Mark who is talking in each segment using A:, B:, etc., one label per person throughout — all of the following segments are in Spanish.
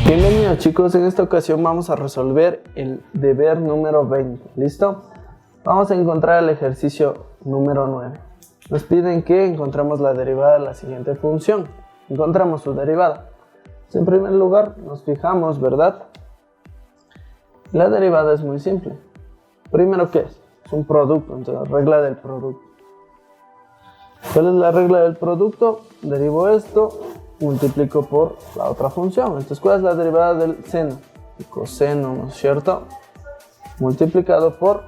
A: Bienvenidos chicos, en esta ocasión vamos a resolver el deber número 20, ¿listo? Vamos a encontrar el ejercicio número 9. Nos piden que encontremos la derivada de la siguiente función. Encontramos su derivada. En primer lugar nos fijamos, ¿verdad? La derivada es muy simple. Primero, ¿qué es? Es un producto, entonces regla del producto. ¿Cuál es la regla del producto? Derivo esto, multiplico por la otra función. Entonces, ¿cuál es la derivada del seno? El coseno, ¿no es cierto? Multiplicado por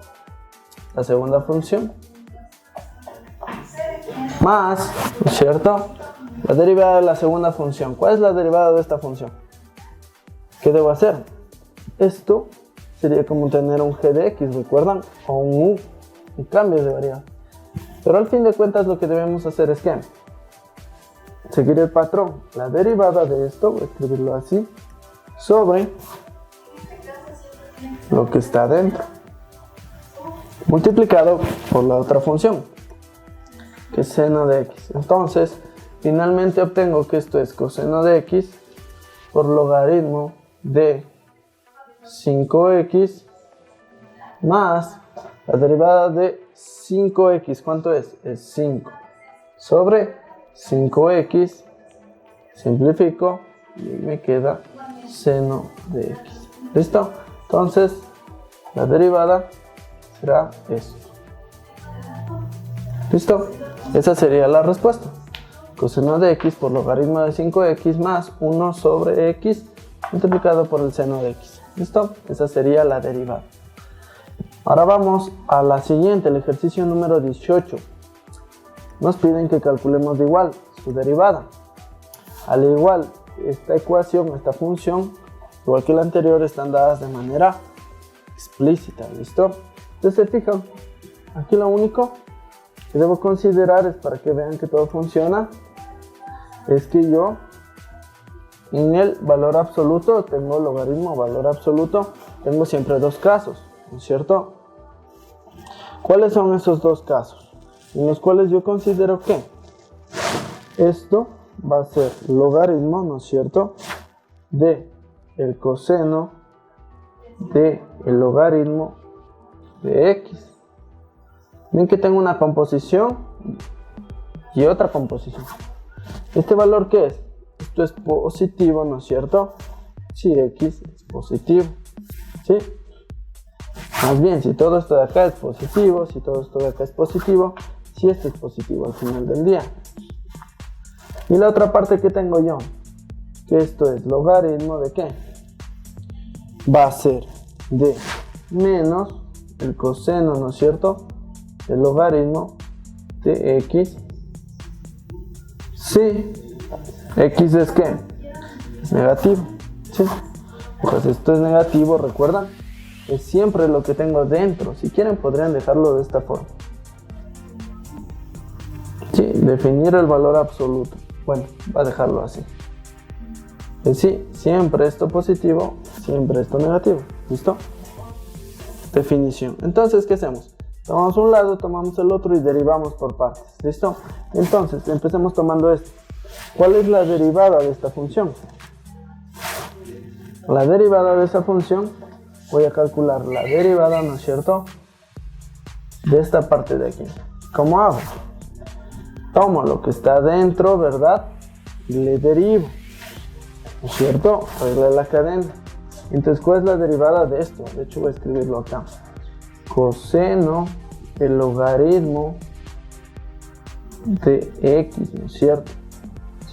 A: la segunda función. Más, ¿no es cierto? La derivada de la segunda función. ¿Cuál es la derivada de esta función? ¿Qué debo hacer? Esto sería como tener un g de x, ¿recuerdan? O un u, un cambio de variable. Pero al fin de cuentas lo que debemos hacer es que seguir el patrón. La derivada de esto, voy a escribirlo así, sobre lo que está dentro, multiplicado por la otra función, que es seno de x. Entonces, finalmente obtengo que esto es coseno de x por logaritmo de 5x más la derivada de 5x. ¿Cuánto es? Es 5 sobre 5x, simplifico y me queda seno de x. ¿Listo? Entonces, la derivada será esto. ¿Listo? Esa sería la respuesta. Coseno de x por logaritmo de 5x más 1 sobre x multiplicado por el seno de x. ¿Listo? Esa sería la derivada. Ahora vamos a la siguiente, el ejercicio número 18. Nos piden que calculemos de igual su derivada. Al igual, esta ecuación, esta función, igual que la anterior, están dadas de manera explícita. ¿Listo? Entonces se fijan, aquí lo único que debo considerar es, para que vean que todo funciona, es que yo en el valor absoluto, tengo logaritmo, valor absoluto, tengo siempre dos casos, ¿no es cierto? ¿Cuáles son esos dos casos? En los cuales yo considero que esto va a ser logaritmo, ¿no es cierto?, de el coseno de el logaritmo de x. Ven que tengo una composición y otra composición. ¿Este valor qué es? Esto es positivo, ¿no es cierto? Si x es positivo, ¿sí? Más bien, si todo esto de acá es positivo, si todo esto de acá es positivo, si esto es positivo al final del día. Y la otra parte que tengo yo, que esto es logaritmo de ¿qué? Va a ser de menos el coseno, ¿no es cierto?, el logaritmo de x. Sí, x es ¿qué? Es negativo, ¿sí? Pues esto es negativo, ¿recuerdan? Es siempre lo que tengo dentro. Si quieren podrían dejarlo de esta forma. Sí, definir el valor absoluto. Bueno, va a dejarlo así. Sí, siempre esto positivo, siempre esto negativo. ¿Listo? Definición. Entonces, ¿qué hacemos? Tomamos un lado, tomamos el otro y derivamos por partes. ¿Listo? Entonces, empecemos tomando esto. ¿Cuál es la derivada de esta función? La derivada de esa función, voy a calcular la derivada, ¿no es cierto?, de esta parte de aquí. ¿Cómo hago? Tomo lo que está dentro, ¿verdad?, y le derivo, ¿no es cierto?, regla de la cadena. Entonces, ¿cuál es la derivada de esto? De hecho, voy a escribirlo acá. Coseno el logaritmo de x, ¿no es cierto?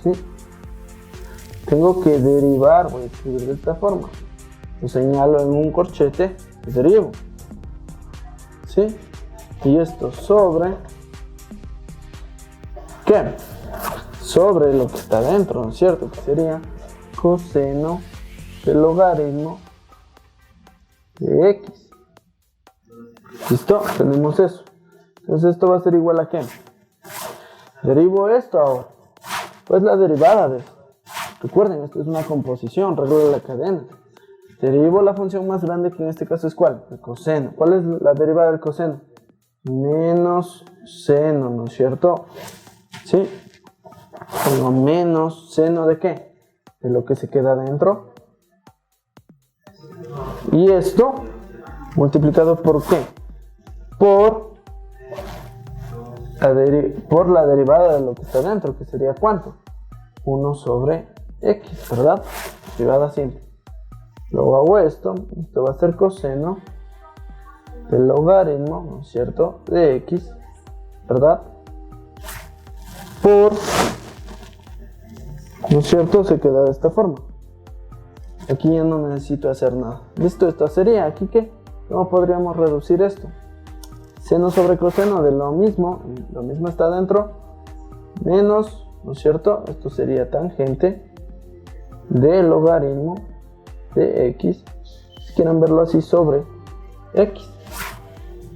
A: ¿Sí? Tengo que derivar, voy a escribir de esta forma. Lo señalo en un corchete y derivo. ¿Sí? Y esto sobre ¿qué? Sobre lo que está dentro, ¿no es cierto? Que sería coseno del logaritmo de x. ¿Listo? Tenemos eso. Entonces esto va a ser igual a ¿qué? Derivo esto ahora. Pues la derivada de esto. Recuerden, esto es una composición, regla de la cadena. Derivo la función más grande, que en este caso es ¿cuál? El coseno. ¿Cuál es la derivada del coseno? Menos seno, ¿no es cierto? ¿Sí? Tengo menos seno de ¿qué? De lo que se queda dentro Y esto multiplicado por ¿qué? Por la derivada de lo que está dentro, que sería ¿cuánto? 1 sobre x, ¿verdad? Derivada simple. Luego hago esto va a ser coseno del logaritmo, ¿no es cierto?, de x, ¿verdad? Por, ¿no es cierto?, se queda de esta forma. Aquí ya no necesito hacer nada. Listo, esto sería, ¿aquí qué? ¿Cómo podríamos reducir esto? Seno sobre coseno de lo mismo está dentro, menos, ¿no es cierto?, esto sería tangente del logaritmo de x, si quieren verlo así, sobre x.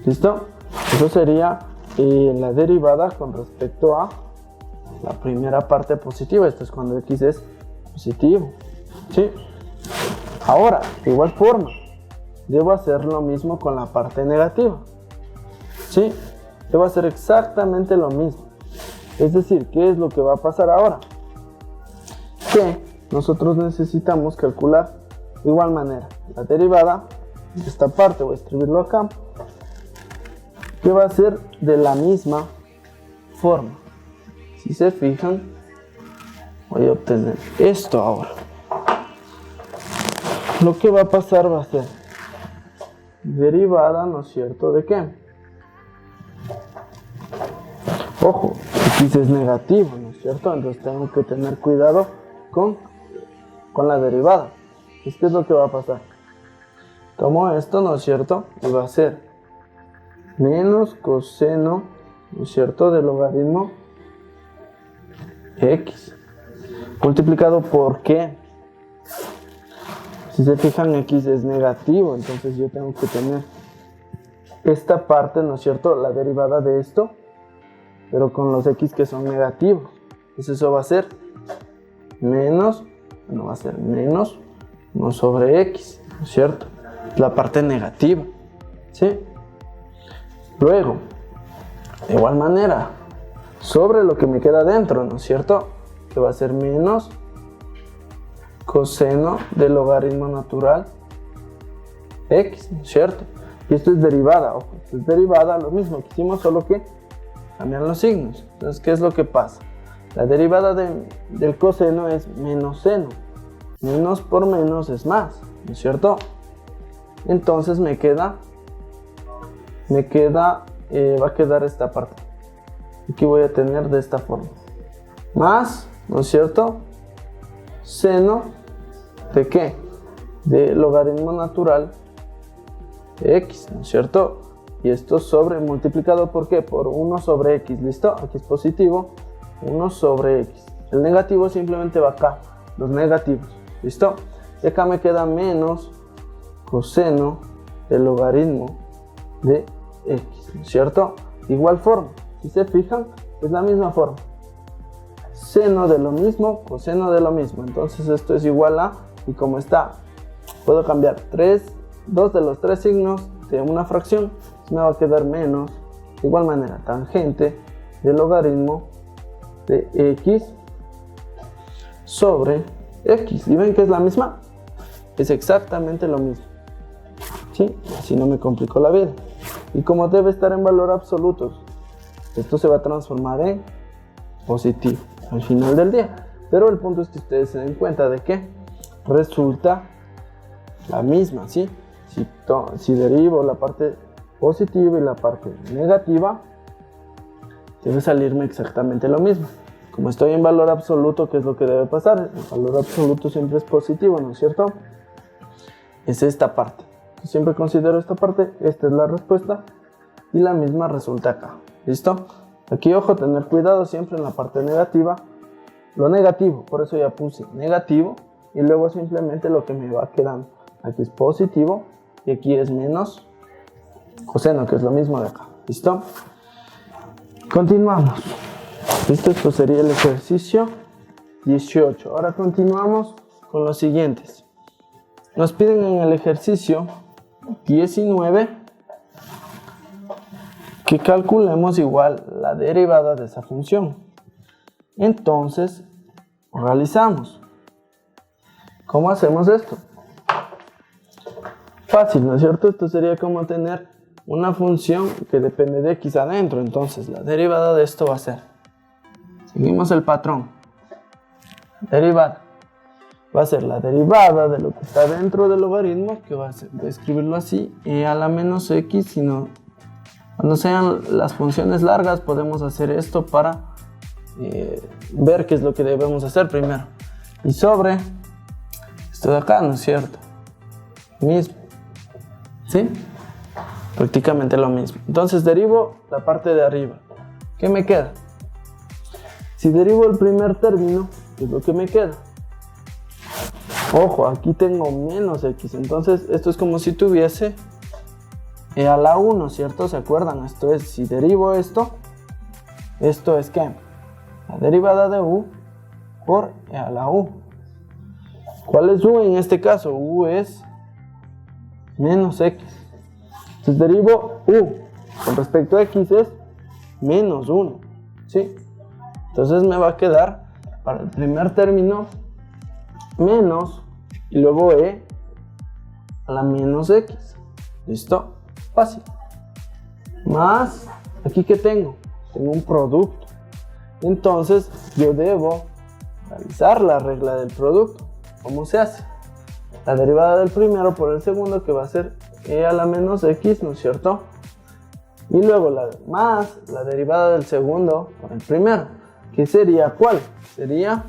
A: ¿Listo? Eso sería la derivada con respecto a la primera parte positiva. Esto es cuando x es positivo, ¿sí? Ahora, de igual forma, debo hacer lo mismo con la parte negativa, ¿sí? Debo hacer exactamente lo mismo. Es decir, ¿qué es lo que va a pasar ahora? Que nosotros necesitamos calcular de igual manera la derivada de esta parte. Voy a escribirlo acá, que va a ser de la misma forma. Si se fijan, voy a obtener esto ahora. Lo que va a pasar va a ser derivada, ¿no es cierto?, ¿de qué? Ojo, x es negativo, ¿no es cierto? Entonces tengo que tener cuidado con la derivada. ¿Qué es lo que va a pasar? Tomo esto, ¿no es cierto?, y va a ser menos coseno, ¿no es cierto?, del logaritmo x multiplicado por ¿qué? Si se fijan, x es negativo, entonces yo tengo que tener esta parte, ¿no es cierto?, la derivada de esto, pero con los x que son negativos. Entonces eso va a ser menos, no va a ser menos 1 sobre x, ¿no es cierto?, la parte negativa, ¿sí? Luego, de igual manera, sobre lo que me queda dentro, ¿no es cierto?, que va a ser menos coseno del logaritmo natural x, ¿no es cierto? Y esto es derivada, ojo, esto es derivada, lo mismo que hicimos, solo que cambian los signos. Entonces, ¿qué es lo que pasa? La derivada del coseno es menos seno. Menos por menos es más, ¿no es cierto? Entonces va a quedar esta parte. Aquí voy a tener de esta forma. Más, ¿no es cierto?, seno de ¿qué? De logaritmo natural de x, ¿no es cierto? Y esto sobre, multiplicado por ¿qué? Por 1 sobre x, ¿listo? Aquí es positivo, 1 sobre x. El negativo simplemente va acá, los negativos, ¿listo? Y acá me queda menos coseno del logaritmo de x, ¿no es cierto? De igual forma, si se fijan, es la misma forma. Seno de lo mismo, coseno de lo mismo. Entonces esto es igual a, y como está, puedo cambiar 2 de los 3 signos de una fracción, me va a quedar menos, de igual manera, tangente del logaritmo de x sobre x. ¿Y ven que es la misma? Es exactamente lo mismo, ¿sí? Así no me complicó la vida. Y como debe estar en valor absoluto, esto se va a transformar en positivo al final del día. Pero el punto es que ustedes se den cuenta de que resulta la misma, ¿sí? Si derivo la parte positiva y la parte negativa, debe salirme exactamente lo mismo. Como estoy en valor absoluto, ¿qué es lo que debe pasar? El valor absoluto siempre es positivo, ¿no es cierto? Es esta parte. Yo siempre considero esta parte, esta es la respuesta, y la misma resulta acá. ¿Listo? Aquí, ojo, tener cuidado siempre en la parte negativa. Lo negativo, por eso ya puse negativo, y luego simplemente lo que me va quedando. Aquí es positivo, y aquí es menos coseno, que es lo mismo de acá. ¿Listo? Continuamos. ¿Listo? Esto sería el ejercicio 18. Ahora continuamos con los siguientes. Nos piden en el ejercicio 19 que calculemos igual la derivada de esa función. Entonces, realizamos. ¿Cómo hacemos esto? Fácil, ¿no es cierto? Esto sería como tener una función que depende de x adentro. Entonces la derivada de esto va a ser, seguimos el patrón, derivada va a ser la derivada de lo que está dentro del logaritmo, que va a ser, voy a escribirlo así, e a la menos x, sino cuando sean las funciones largas podemos hacer esto para ver qué es lo que debemos hacer primero. Y sobre esto de acá, ¿no es cierto? Mismo, ¿sí? Prácticamente lo mismo. Entonces derivo la parte de arriba. ¿Qué me queda? Si derivo el primer término, ¿qué es lo que me queda? Ojo, aquí tengo menos x, entonces esto es como si tuviese e a la 1, ¿cierto? ¿Se acuerdan? Esto es, si derivo esto es ¿qué? La derivada de u por e a la u. ¿Cuál es u en este caso? U es menos x. Entonces derivo u con respecto a x es menos 1, ¿sí? Entonces me va a quedar para el primer término menos y luego e a la menos x. ¿Listo? Fácil. Más, aquí que tengo un producto. Entonces yo debo realizar la regla del producto. ¿Cómo se hace? La derivada del primero por el segundo, que va a ser e a la menos x, ¿no es cierto? Y luego más la derivada del segundo por el primero, que sería ¿cuál? Sería,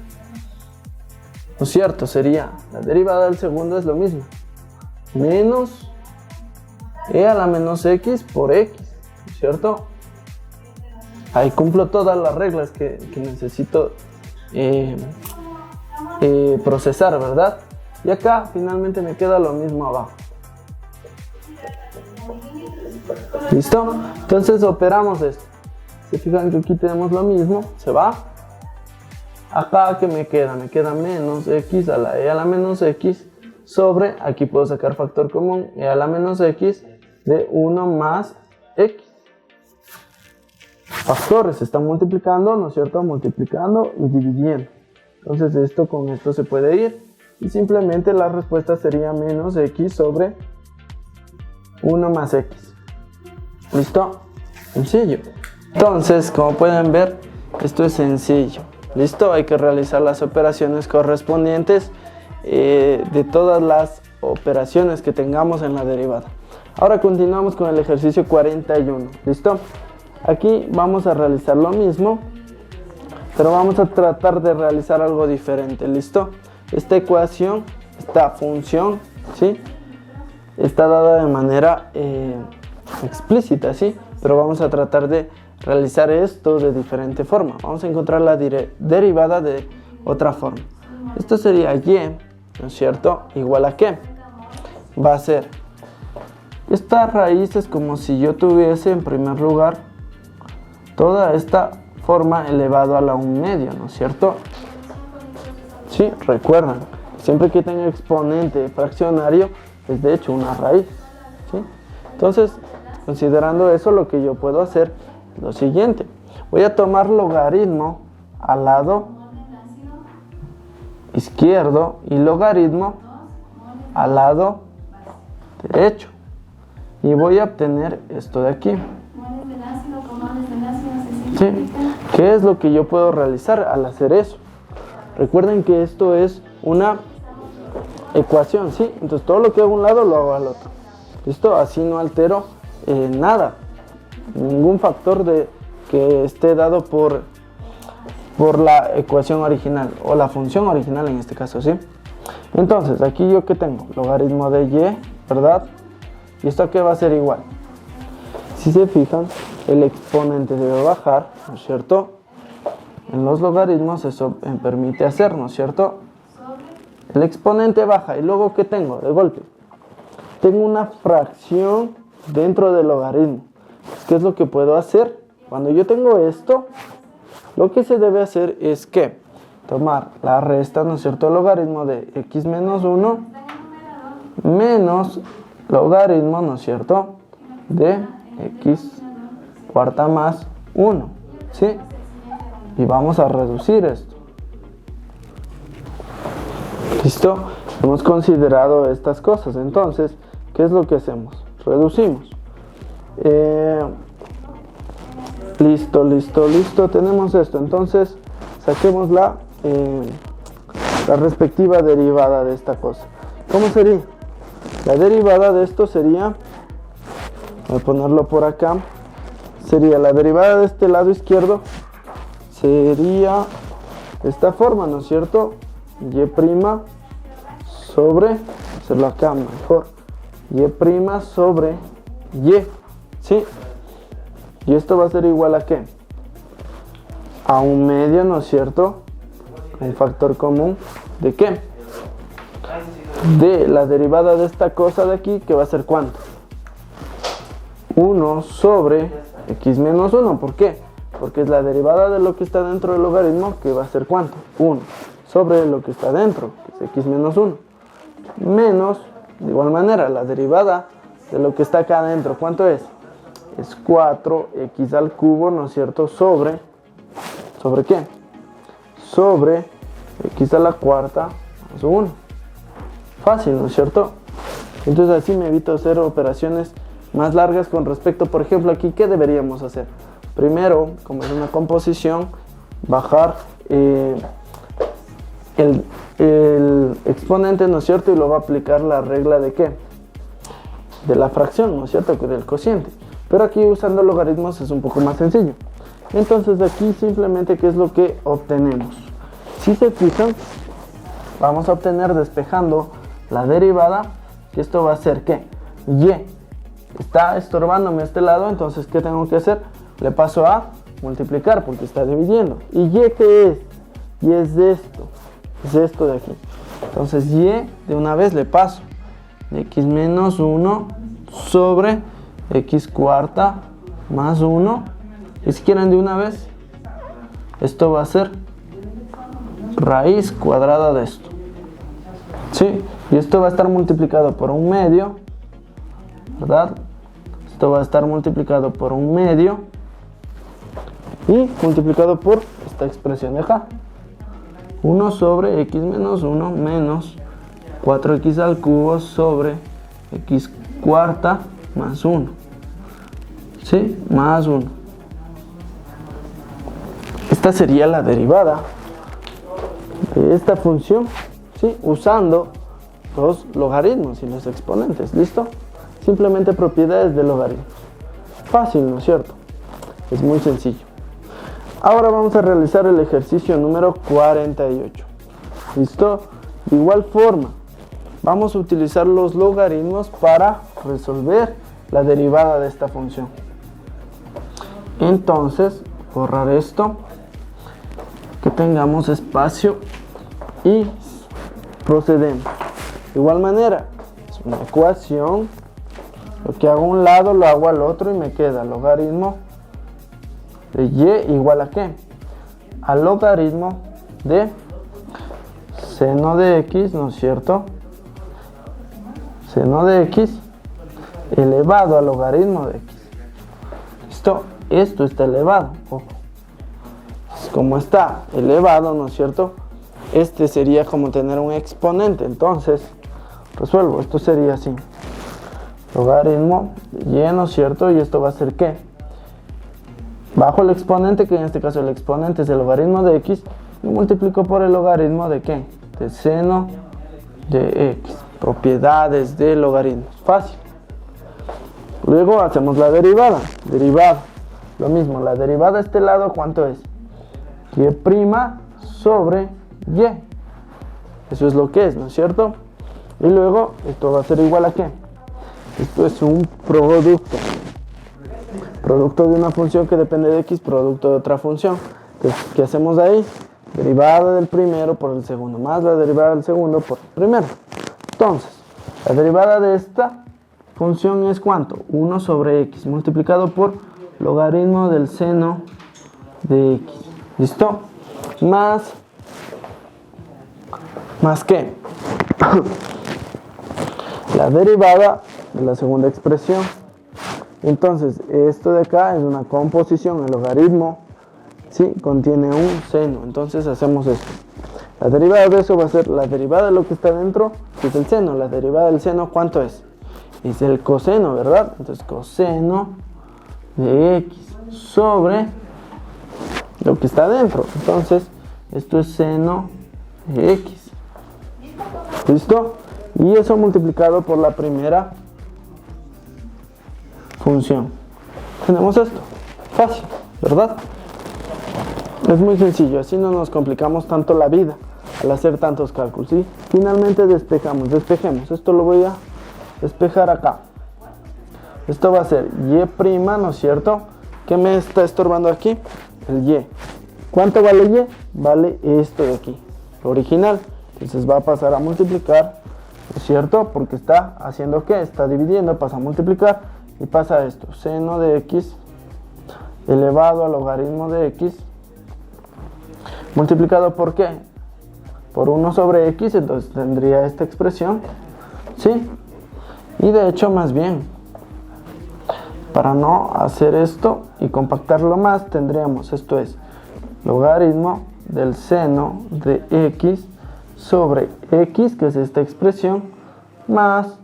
A: ¿no es cierto? Sería la derivada del segundo es lo mismo, menos e a la menos x por x, ¿no es cierto? Ahí cumplo todas las reglas que necesito procesar, ¿verdad? Y acá finalmente me queda lo mismo abajo. ¿Listo? Entonces operamos esto. Se fijan que aquí tenemos lo mismo, se va. Acá que me queda menos x a la e a la menos x sobre, aquí puedo sacar factor común, e a la menos x de 1 más x. Factores se están multiplicando, ¿no es cierto? Multiplicando y dividiendo. Entonces esto con esto se puede ir. Y simplemente la respuesta sería menos x sobre 1 más x. ¿Listo? Sencillo. Entonces, como pueden ver, esto es sencillo. ¿Listo? Hay que realizar las operaciones correspondientes de todas las operaciones que tengamos en la derivada. Ahora continuamos con el ejercicio 41. ¿Listo? Aquí vamos a realizar lo mismo, pero vamos a tratar de realizar algo diferente. ¿Listo? Esta ecuación, esta función, ¿sí? Está dada de manera explícita, ¿sí? Pero vamos a tratar de realizar esto de diferente forma. Vamos a encontrar la derivada de otra forma. Esto sería y, ¿no es cierto? Igual a ¿qué? Va a ser, esta raíz es como si yo tuviese en primer lugar toda esta forma elevado a la 1/2, ¿no es cierto? Sí, recuerdan, siempre que tenga exponente fraccionario es de hecho una raíz, ¿sí? Entonces, considerando eso, lo que yo puedo hacer es lo siguiente. Voy a tomar logaritmo al lado izquierdo y logaritmo al lado derecho. Y voy a obtener esto de aquí. ¿Sí? ¿Qué es lo que yo puedo realizar al hacer eso? Recuerden que esto es una ecuación, ¿sí? Entonces todo lo que hago a un lado lo hago al otro. ¿Listo? Así no altero nada. Ningún factor que esté dado por la ecuación original o la función original en este caso, ¿sí? Entonces, aquí yo que tengo logaritmo de y, ¿verdad? ¿Y esto qué va a ser igual? Si se fijan, el exponente debe bajar, ¿no es cierto? En los logaritmos eso me permite hacer, ¿no es cierto? El exponente baja y luego ¿qué tengo? De golpe tengo una fracción dentro del logaritmo. ¿Qué es lo que puedo hacer? Cuando yo tengo esto, lo que se debe hacer es que tomar la resta, ¿no es cierto?, el logaritmo de x menos 1 menos logaritmo, ¿no es cierto?, de x cuarta más 1, ¿sí? Y vamos a reducir esto. ¿Listo? Hemos considerado estas cosas. Entonces, ¿qué ¿qué es lo que hacemos? Reducimos. Listo, tenemos esto. Entonces saquemos la respectiva derivada de esta cosa. ¿Cómo sería? La derivada de esto sería, voy a ponerlo por acá, sería la derivada de este lado izquierdo, sería de esta forma, ¿no es cierto? Y' sobre, hacerlo acá mejor, y' sobre y, ¿sí? Y esto va a ser igual a ¿qué? A un medio, ¿no es cierto? Un factor común de ¿qué? De la derivada de esta cosa de aquí, que va a ser ¿cuánto? 1 sobre x menos 1. ¿Por qué? Porque es la derivada de lo que está dentro del logaritmo, que va a ser ¿cuánto? 1 sobre lo que está dentro, que es x menos 1. Menos, de igual manera, la derivada de lo que está acá adentro, ¿cuánto es? Es 4x al cubo, ¿no es cierto? ¿Sobre qué? Sobre x a la cuarta más 1. Fácil, ¿no es cierto? Entonces así me evito hacer operaciones más largas con respecto, por ejemplo, aquí, ¿qué deberíamos hacer? Primero, como es una composición, bajar el exponente, ¿no es cierto? Y luego aplicar la regla de ¿qué? De la fracción, ¿no es cierto? Que del cociente. Pero aquí usando logaritmos es un poco más sencillo. Entonces aquí simplemente, ¿qué es lo que obtenemos? Si se fijan, vamos a obtener despejando la derivada, que esto va a ser ¿qué? Y está estorbándome este lado, entonces ¿qué tengo que hacer? Le paso a multiplicar porque está dividiendo. ¿Y qué es? Y es esto de aquí. Entonces y de una vez le paso de x menos 1 sobre x cuarta más 1. Y si quieren de una vez, esto va a ser raíz cuadrada de esto. ¿Sí? Y esto va a estar multiplicado por un medio, ¿verdad? Esto va a estar multiplicado por un medio y multiplicado por esta expresión de acá. 1 sobre x menos 1 menos 4x al cubo sobre x cuarta más 1. ¿Sí? Más 1. Esta sería la derivada de esta función, ¿sí? Usando los logaritmos y los exponentes. ¿Listo? Simplemente propiedades del logaritmo. Fácil, ¿no es cierto? Es muy sencillo. Ahora vamos a realizar el ejercicio número 48. ¿Listo? De igual forma, vamos a utilizar los logaritmos para resolver la derivada de esta función. Entonces, borrar esto, que tengamos espacio y procedemos. De igual manera, es una ecuación. Lo que hago a un lado lo hago al otro y me queda logaritmo de y igual a ¿qué? Al logaritmo de seno de x, ¿no es cierto? Seno de x elevado al logaritmo de x. ¿Listo? Esto está elevado. Ojo. Como está elevado, ¿no es cierto? Este sería como tener un exponente. Entonces, resuelvo. Esto sería así. Logaritmo de y, ¿no es cierto? Y esto va a ser ¿qué? Bajo el exponente, que en este caso el exponente es el logaritmo de x, y multiplico por el logaritmo de ¿qué? De seno de x. Propiedades de logaritmos. Fácil. Luego hacemos la derivada. Derivada. Lo mismo, la derivada de este lado, ¿cuánto es? Y' sobre y. Eso es lo que es, ¿no es cierto? Y luego, esto va a ser igual a ¿qué? Esto es un producto. Producto de una función que depende de x, producto de otra función. Entonces, ¿qué hacemos ahí? Derivada del primero por el segundo, más la derivada del segundo por el primero. Entonces, la derivada de esta función es ¿cuánto? 1 sobre x multiplicado por logaritmo del seno de x. ¿Listo? Más ¿qué? La derivada de la segunda expresión. Entonces, esto de acá es una composición, el logaritmo, ¿sí? Contiene un seno. Entonces hacemos esto. La derivada de eso va a ser la derivada de lo que está dentro, que es el seno. La derivada del seno, ¿cuánto es? es el coseno, ¿verdad? Entonces coseno de x sobre lo que está adentro. Entonces esto es seno de x. ¿Listo? Y eso multiplicado por la primera función. Tenemos esto. Fácil, ¿verdad? Es muy sencillo, así no nos complicamos tanto la vida al hacer tantos cálculos. Y finalmente despejemos. Esto lo voy a despejar acá. Esto va a ser y', ¿no es cierto? ¿Qué me está estorbando aquí? El y. ¿Cuánto vale y? Vale esto de aquí, lo original. Entonces va a pasar a multiplicar, ¿no es cierto? Porque está haciendo ¿qué? Está dividiendo, pasa a multiplicar y pasa esto. Seno de x elevado al logaritmo de x multiplicado por ¿qué? Por 1 sobre x, entonces tendría esta expresión, ¿sí? Y de hecho, más bien, para no hacer esto y compactarlo más, tendríamos, esto es, logaritmo del seno de x sobre x, que es esta expresión, más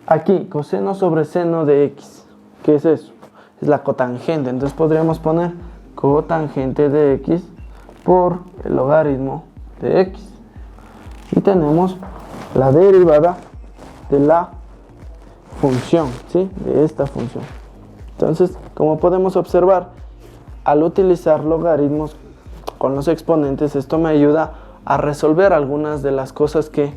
A: aquí, coseno sobre seno de x. ¿Qué es eso? Es la cotangente, entonces podríamos poner cotangente de x por el logaritmo de x. Y tenemos la derivada de la función, ¿sí? De esta función. Entonces, como podemos observar, al utilizar logaritmos con los exponentes, esto me ayuda a resolver algunas de las cosas que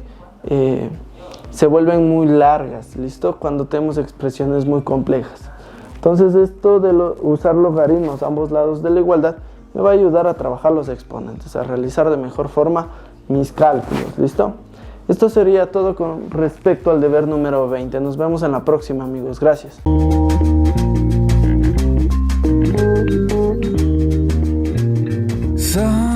A: se vuelven muy largas, ¿listo? Cuando tenemos expresiones muy complejas. Entonces, esto de usar logaritmos a ambos lados de la igualdad me va a ayudar a trabajar los exponentes, a realizar de mejor forma mis cálculos, ¿listo? Esto sería todo con respecto al deber número 20. Nos vemos en la próxima, amigos. Gracias.
B: So